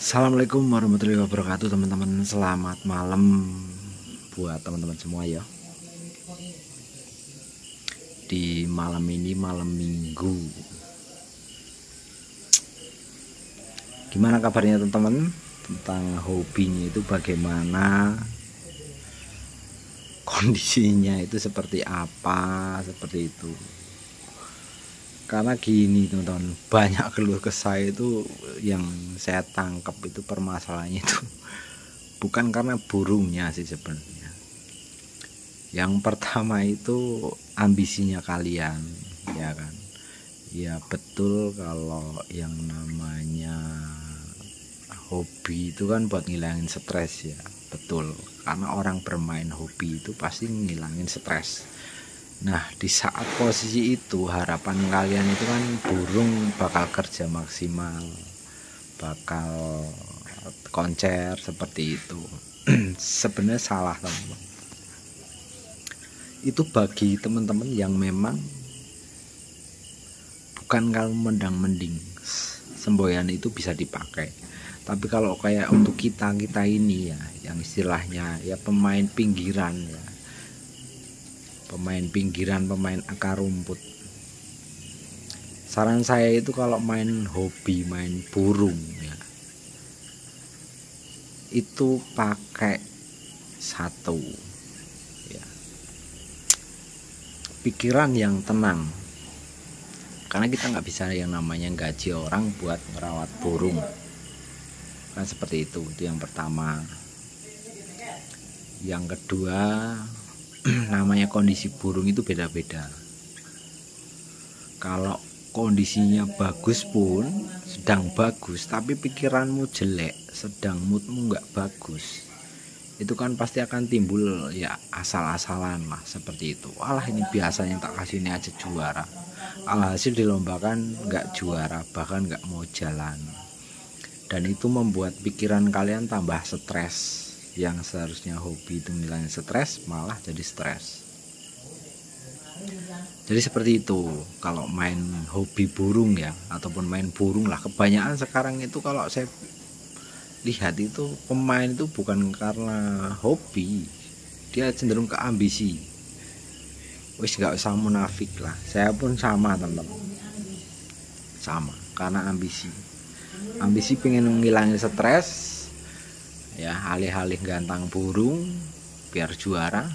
Assalamualaikum warahmatullahi wabarakatuh teman-teman. Selamat malam buat teman-teman semua ya. Di malam ini malam minggu. Gimana kabarnya teman-teman? Tentang hobinya itu bagaimana? Kondisinya itu seperti apa? Seperti itu. Karena gini teman-teman, banyak keluh kesah itu yang saya tangkap itu permasalahannya itu bukan karena burungnya sih sebenarnya. Yang pertama itu ambisinya kalian, ya kan? Ya betul, kalau yang namanya hobi itu kan buat ngilangin stres ya, betul. Karena orang bermain hobi itu pasti ngilangin stres. Nah, di saat posisi itu harapan kalian itu kan burung bakal kerja maksimal, bakal konser seperti itu. Sebenarnya salah teman-teman. Itu bagi teman-teman yang memang bukan kalau mendang-mending, semboyan itu bisa dipakai. Tapi kalau kayak untuk kita ini ya, yang istilahnya ya pemain pinggiran ya, pemain akar rumput. Saran saya itu kalau main hobi, main burung ya, itu pakai satu ya, pikiran yang tenang. Karena kita nggak bisa yang namanya gaji orang buat merawat burung. Kan seperti itu yang pertama. Yang kedua, namanya kondisi burung itu beda-beda. Kalau kondisinya bagus pun, sedang bagus, tapi pikiranmu jelek, sedang moodmu nggak bagus, itu kan pasti akan timbul ya asal-asalan lah seperti itu. Alah, ini biasanya tak kasih ini aja juara, alhasil dilombakan nggak juara, bahkan nggak mau jalan. Dan itu membuat pikiran kalian tambah stres. Yang seharusnya hobi itu ngilangin stres, malah jadi stres. Jadi seperti itu kalau main hobi burung ya, ataupun main burung lah. Kebanyakan sekarang itu kalau saya lihat itu pemain itu bukan karena hobi, dia cenderung ke ambisi. Wis nggak usah munafik lah, saya pun sama teman-teman, sama, karena ambisi pengen ngilangin stres ya, alih-alih gantang burung biar juara,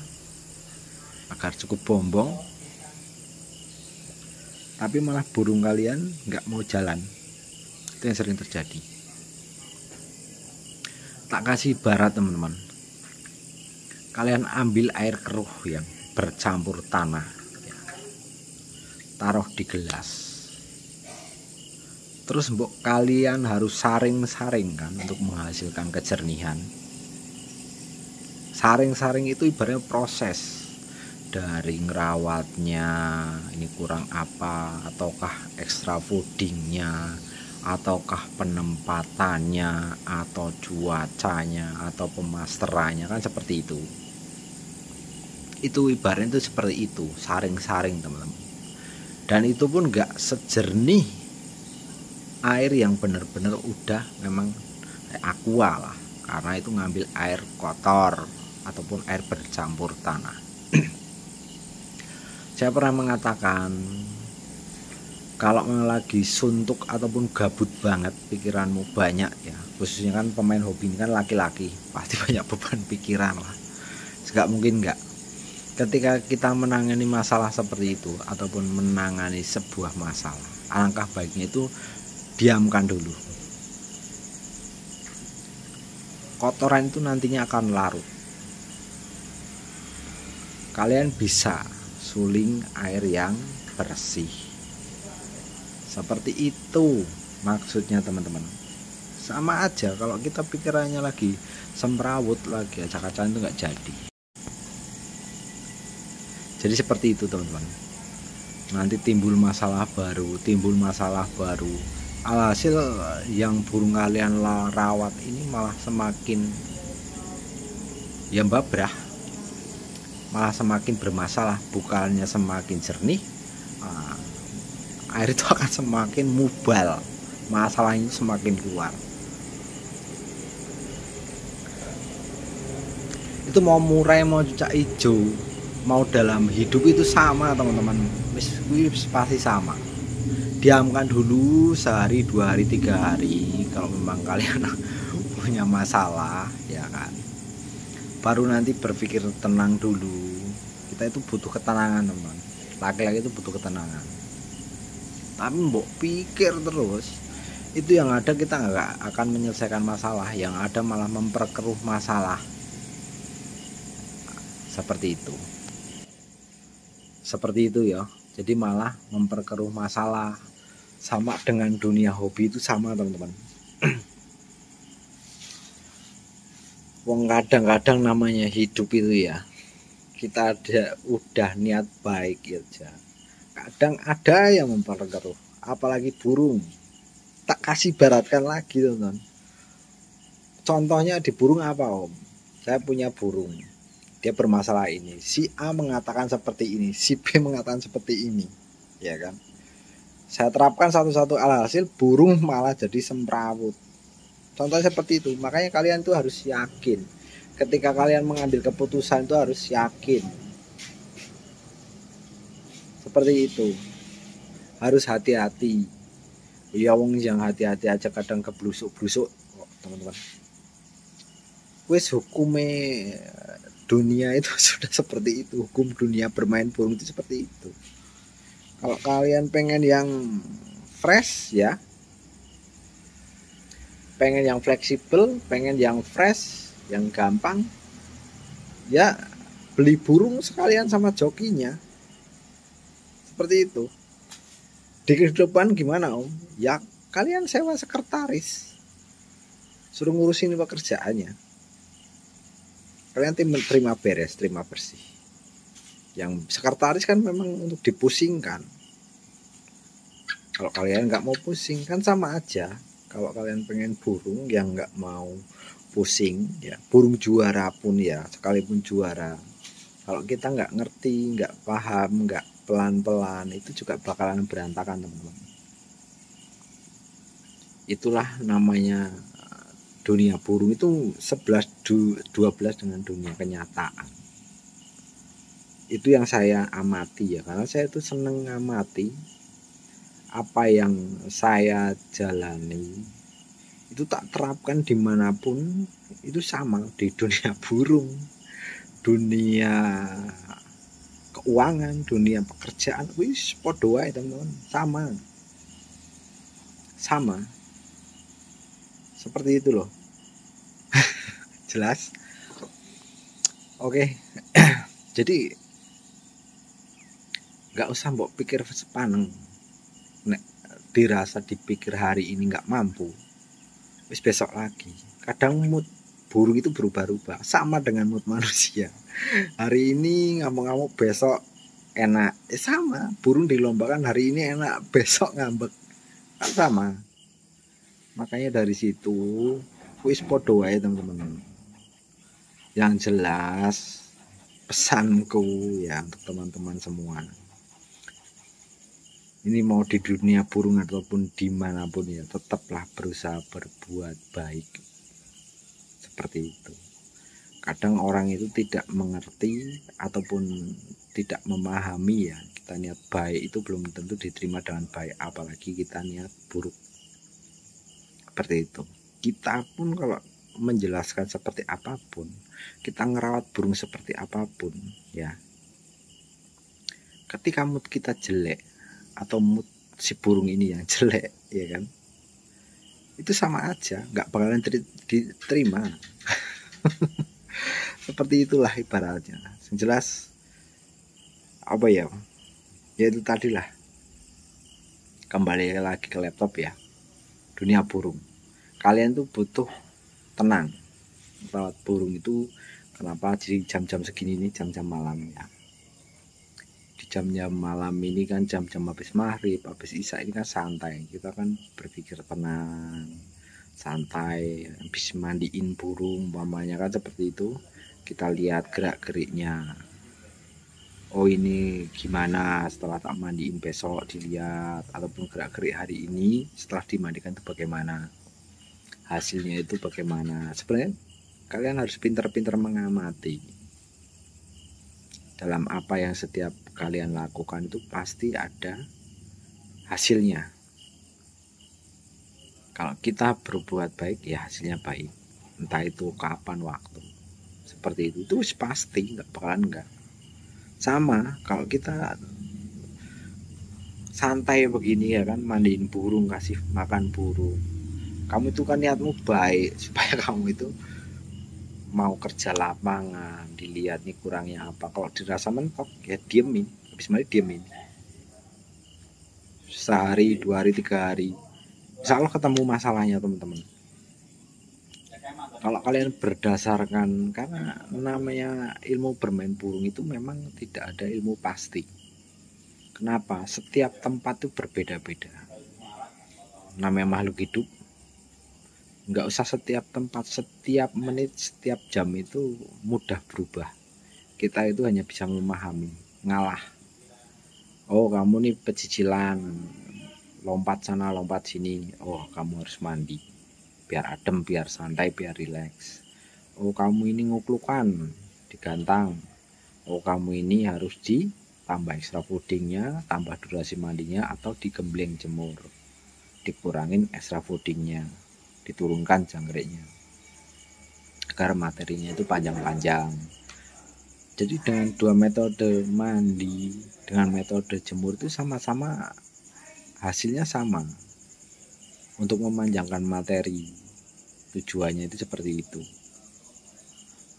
agar cukup bombong, tapi malah burung kalian nggak mau jalan. Itu yang sering terjadi. Tak kasih ibarat teman-teman, kalian ambil air keruh yang bercampur tanah ya, taruh di gelas, terus mbok kalian harus saring-saring kan untuk menghasilkan kejernihan. Saring-saring itu ibaratnya proses dari ngerawatnya, ini kurang apa, ataukah extra foodingnya, ataukah penempatannya, atau cuacanya, atau pemasterannya, kan seperti itu. Itu ibaratnya itu seperti itu, saring-saring teman-teman. Dan itu pun gak sejernih air yang benar-benar udah memang aqua lah, karena itu ngambil air kotor ataupun air bercampur tanah. Saya pernah mengatakan, kalau lagi suntuk ataupun gabut banget, pikiranmu banyak ya, khususnya kan pemain hobi ini kan laki-laki, pasti banyak beban pikiran lah. Segak mungkin enggak, ketika kita menangani masalah seperti itu ataupun menangani sebuah masalah, alangkah baiknya itu diamkan dulu. Kotoran itu nantinya akan larut. Kalian bisa suling air yang bersih. Seperti itu maksudnya teman-teman. Sama aja kalau kita pikirannya lagi semrawut, lagi acak-acakan, itu nggak jadi. Jadi seperti itu teman-teman. Nanti timbul masalah baru. Alhasil yang burung kalian rawat ini malah semakin ya babrah, malah semakin bermasalah, bukannya semakin jernih. Air itu akan semakin mubal, masalahnya semakin keluar. Itu mau murai mau cucak hijau, mau dalam hidup itu sama teman-teman, wis pasti sama. Diamkan dulu sehari, 2 hari, 3 hari kalau memang kalian punya masalah, ya kan. Baru nanti berpikir tenang dulu. Kita itu butuh ketenangan teman. Laki-laki itu butuh ketenangan. Tapi mbok pikir terus, itu yang ada kita nggak akan menyelesaikan masalah, yang ada malah memperkeruh masalah. Seperti itu ya. Jadi malah memperkeruh masalah. Sama dengan dunia hobi itu sama teman-teman. Wong kadang-kadang namanya hidup itu ya, kita udah niat baik aja, kadang ada yang memperkeruh. Apalagi burung, tak kasih baratkan lagi teman-teman. Contohnya di burung apa om? Saya punya burung, dia bermasalah ini, si A mengatakan seperti ini, si B mengatakan seperti ini, ya kan. Saya terapkan satu-satu, alhasil burung malah jadi semrawut. Contohnya seperti itu. Makanya kalian tuh harus yakin. Ketika kalian mengambil keputusan itu harus yakin. Seperti itu. Harus hati-hati. Ya wong yang hati-hati aja kadang keblusuk-blusuk kok, teman-teman. Wis hukumnya dunia itu sudah seperti itu. Hukum dunia bermain burung itu seperti itu. Kalau kalian pengen yang fresh ya, pengen yang fleksibel, pengen yang fresh, yang gampang, ya beli burung sekalian sama jokinya. Seperti itu. Di kehidupan gimana om? Ya kalian sewa sekretaris, suruh ngurusin pekerjaannya. Kalian terima beres, terima bersih. Yang sekretaris kan memang untuk dipusingkan. Kalau kalian nggak mau pusing kan sama aja. Kalau kalian pengen burung yang nggak mau pusing, ya burung juara pun ya, sekalipun juara, kalau kita nggak ngerti, nggak paham, nggak pelan-pelan, itu juga bakalan berantakan teman-teman. Itulah namanya dunia burung itu 11-12 dengan dunia kenyataan. Itu yang saya amati ya, karena saya itu seneng ngamati apa yang saya jalani itu tak terapkan dimanapun, itu sama. Di dunia burung, dunia keuangan, dunia pekerjaan, wis podo wae teman-teman, sama seperti itu loh. Jelas? Oke. Jadi nggak usah mbok pikir sepaneng. Nek dirasa dipikir hari ini nggak mampu, wis besok lagi. Kadang mood burung itu berubah-ubah, sama dengan mood manusia. Hari ini ngamuk-ngamuk, besok enak. Sama, burung dilombakan hari ini enak, besok ngambek, kan sama. Makanya dari situ wis podo wae teman-teman. Yang jelas pesanku ya untuk teman-teman semua, ini mau di dunia burung ataupun dimanapun ya, tetaplah berusaha berbuat baik. Seperti itu. Kadang orang itu tidak mengerti ataupun tidak memahami ya, kita niat baik itu belum tentu diterima dengan baik, apalagi kita niat buruk. Seperti itu. Kita pun kalau menjelaskan seperti apapun, kita ngerawat burung seperti apapun ya, ketika mood kita jelek atau mood si burung ini yang jelek, ya kan, itu sama aja, nggak bakalan diterima. Seperti itulah ibaratnya. Yang jelas apa ya, itu tadilah, kembali lagi ke laptop ya, dunia burung. Kalian tuh butuh tenang merawat burung itu. Kenapa jadi jam-jam segini ini, jam-jam malam ya, jam-jam malam ini kan jam-jam habis maghrib, habis isya ini kan santai, kita kan berpikir tenang, santai, habis mandiin burung umpamanya kan seperti itu, kita lihat gerak-geriknya, oh ini gimana setelah tak mandiin besok dilihat, ataupun gerak-gerik hari ini setelah dimandikan itu bagaimana, hasilnya itu bagaimana. Sebenarnya kalian harus pintar-pintar mengamati. Dalam apa yang setiap kalian lakukan itu pasti ada hasilnya. Kalau kita berbuat baik ya hasilnya baik, entah itu kapan waktu. Seperti itu pasti, nggak bakalan enggak. Sama kalau kita santai begini ya kan, mandiin burung, kasih makan burung, kamu itu kan niatmu baik supaya kamu itu mau kerja lapangan, dilihat nih kurangnya apa. Kalau dirasa mentok ya diemin, habis mandi diemin, sehari 2 hari 3 hari insya Allah ketemu masalahnya teman-teman. Kalau kalian berdasarkan, karena namanya ilmu bermain burung itu memang tidak ada ilmu pasti. Kenapa? Setiap tempat itu berbeda-beda. Namanya makhluk hidup, nggak usah setiap tempat, setiap menit, setiap jam itu mudah berubah. Kita itu hanya bisa memahami, ngalah. Oh kamu nih pecicilan, lompat sana lompat sini. Oh kamu harus mandi, biar adem, biar santai, biar rileks. Oh kamu ini nguklukan, digantang. Oh kamu ini harus ditambah extra foodingnya, tambah durasi mandinya, atau digembleng jemur, dikurangin extra foodingnya, diturunkan jangkriknya agar materinya itu panjang-panjang. Jadi dengan dua metode mandi dengan metode jemur itu sama-sama hasilnya sama, untuk memanjangkan materi. Tujuannya itu seperti itu,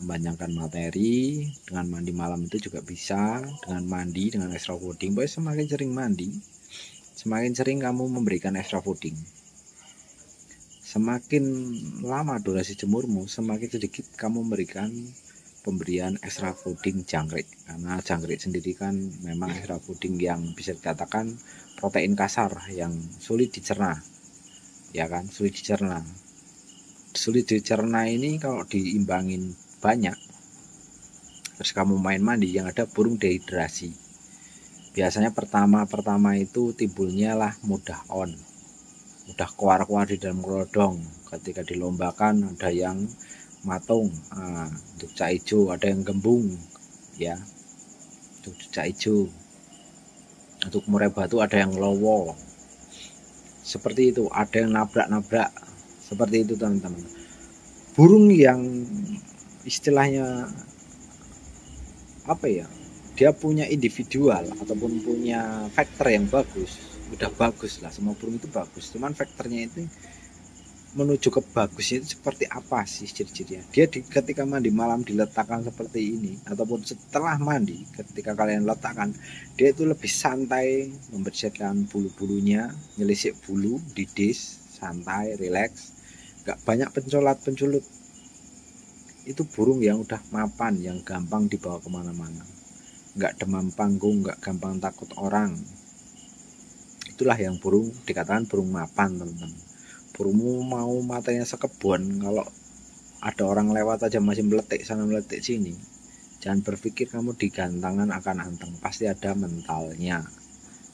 memanjangkan materi. Dengan mandi malam itu juga bisa, dengan mandi dengan extra fooding. Pokoknya semakin sering mandi, semakin sering kamu memberikan extra fooding, semakin lama durasi jemurmu, semakin sedikit kamu memberikan pemberian extra fooding jangkrik. Karena jangkrik sendiri kan memang extra fooding yang bisa dikatakan protein kasar yang sulit dicerna, ya kan, sulit dicerna ini kalau diimbangin banyak, terus kamu main mandi, yang ada burung dehidrasi. Biasanya pertama itu timbulnya lah mudah keluar di dalam kerodong. Ketika dilombakan ada yang matung, untuk cak ijo, ada yang gembung ya, untuk cak ijo. Untuk murai batu ada yang lowo, seperti itu, ada yang nabrak seperti itu teman-teman. Burung yang istilahnya apa ya, dia punya individual ataupun punya faktor yang bagus, udah bagus lah, semua burung itu bagus, cuman faktornya itu menuju ke bagusnya itu seperti apa sih ciri-cirinya. Dia ketika mandi malam diletakkan seperti ini, ataupun setelah mandi ketika kalian letakkan, dia itu lebih santai, membersihkan bulu-bulunya, nyelisik bulu di dish, santai, rileks, gak banyak penculut. Itu burung yang udah mapan, yang gampang dibawa kemana-mana, gak demam panggung, gak gampang takut orang. Itulah yang burung dikatakan burung mapan teman-teman. Burungmu mau matanya sekebun, kalau ada orang lewat aja masih meletik sana meletik sini, jangan berpikir kamu digantangan akan anteng, pasti ada mentalnya.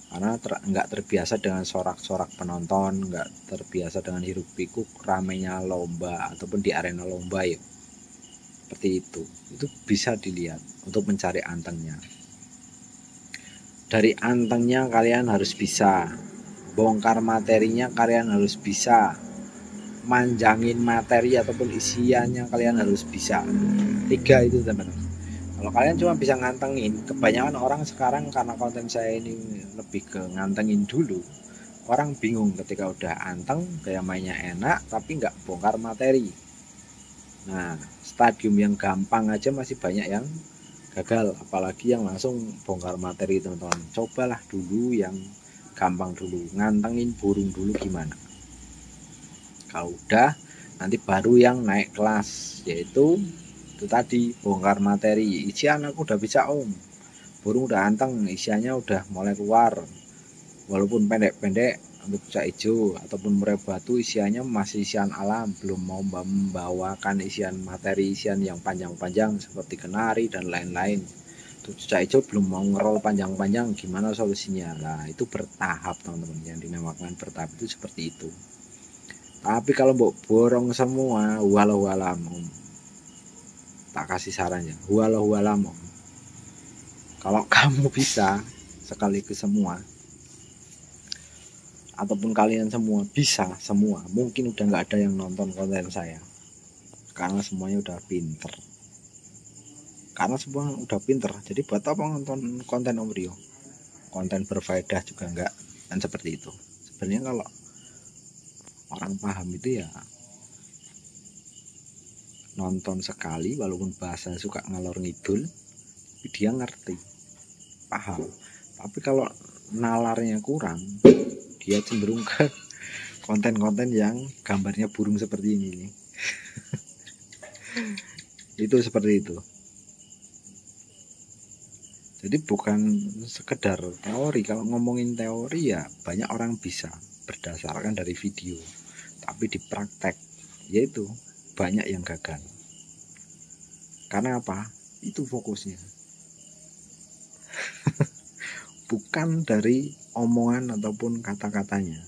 Karena nggak terbiasa dengan sorak-sorak penonton, nggak terbiasa dengan hiruk pikuk ramenya lomba ataupun di arena lomba ya. Seperti itu bisa dilihat untuk mencari antengnya. Dari antengnya kalian harus bisa bongkar materinya, kalian harus bisa manjangin materi ataupun isiannya, kalian harus bisa. 3 itu teman-teman. Kalau kalian cuma bisa ngantengin, kebanyakan orang sekarang karena konten saya ini lebih ke ngantengin dulu, orang bingung ketika udah anteng, kayak mainnya enak tapi nggak bongkar materi. Nah, stadium yang gampang aja masih banyak yang gagal, apalagi yang langsung bongkar materi teman-teman. Cobalah dulu yang gampang dulu, ngantengin burung dulu gimana. Kalau udah, nanti baru yang naik kelas, yaitu itu tadi, bongkar materi. Isian aku udah bisa om, burung udah anteng, isiannya udah mulai keluar, walaupun pendek-pendek. Untuk cak hijau ataupun murai batu isiannya masih isian alam, belum mau membawakan isian materi, isian yang panjang-panjang seperti kenari dan lain-lain. Cak hijau belum mau ngerol panjang-panjang, gimana solusinya? Nah itu bertahap teman-teman, yang dinamakan bertahap itu seperti itu. Tapi kalau mau borong semua, walau alam, tak kasih sarannya, huwalamu. Kalau kamu bisa sekaligus semua, ataupun kalian semua bisa semua, mungkin udah nggak ada yang nonton konten saya, karena semuanya udah pinter. Karena semua udah pinter, jadi buat apa nonton konten Om Rio? Konten berfaedah juga enggak, dan seperti itu. Sebenarnya kalau orang paham itu ya nonton sekali, walaupun bahasa suka ngalor ngidul, dia ngerti, paham. Tapi kalau nalarnya kurang, dia cenderung ke konten-konten yang gambarnya burung seperti ini nih. Itu seperti itu. Jadi bukan sekedar teori. Kalau ngomongin teori ya banyak orang bisa berdasarkan dari video, tapi di praktek yaitu banyak yang gagal. Karena apa? Itu fokusnya bukan dari omongan ataupun kata-katanya.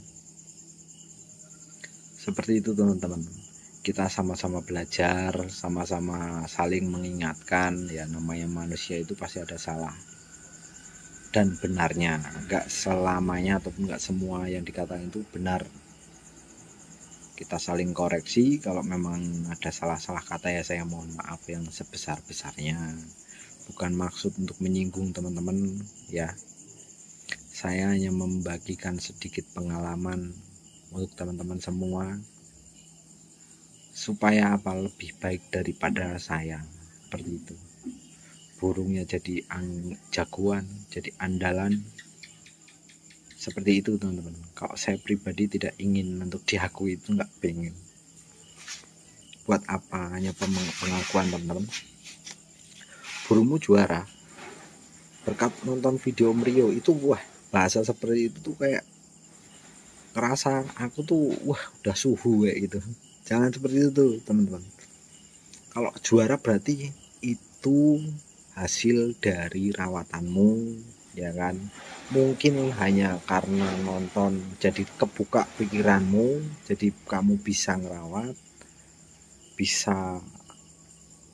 Seperti itu teman-teman. Kita sama-sama belajar, sama-sama saling mengingatkan. Ya namanya manusia itu pasti ada salah dan benarnya. Enggak selamanya ataupun enggak semua yang dikatakan itu benar. Kita saling koreksi. Kalau memang ada salah-salah kata ya saya mohon maaf yang sebesar-besarnya. Bukan maksud untuk menyinggung teman-teman ya. Saya hanya membagikan sedikit pengalaman untuk teman-teman semua, supaya apa, lebih baik daripada saya. Seperti itu. Burungnya jadi jagoan, jadi andalan. Seperti itu teman-teman. Kalau saya pribadi tidak ingin untuk diakui, itu nggak pengen. Buat apa? Hanya pengakuan teman-teman. Burungmu juara berkat nonton video Om Rio itu. Wah, bahasa seperti itu tuh kayak ngerasa aku tuh wah udah suhu kayak gitu. Jangan seperti itu tuh teman-teman. Kalau juara berarti itu hasil dari rawatanmu, ya kan? Mungkin hanya karena nonton jadi kebuka pikiranmu, jadi kamu bisa ngerawat, bisa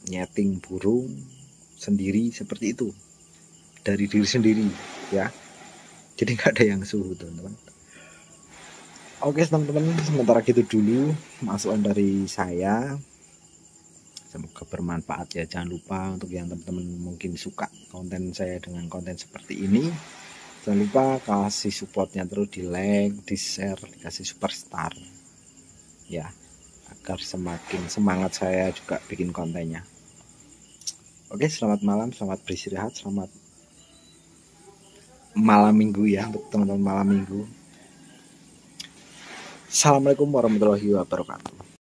nyeting burung sendiri seperti itu dari diri sendiri ya. Jadi nggak ada yang suhu teman-teman. Oke teman-teman, sementara gitu dulu masukan dari saya. Semoga bermanfaat ya. Jangan lupa untuk yang teman-teman mungkin suka konten saya dengan konten seperti ini, jangan lupa kasih supportnya terus, di like, di share, dikasih superstar ya, agar semakin semangat saya juga bikin kontennya. Oke, selamat malam, selamat beristirahat, selamat malam minggu ya untuk teman-teman malam minggu. Assalamualaikum warahmatullahi wabarakatuh.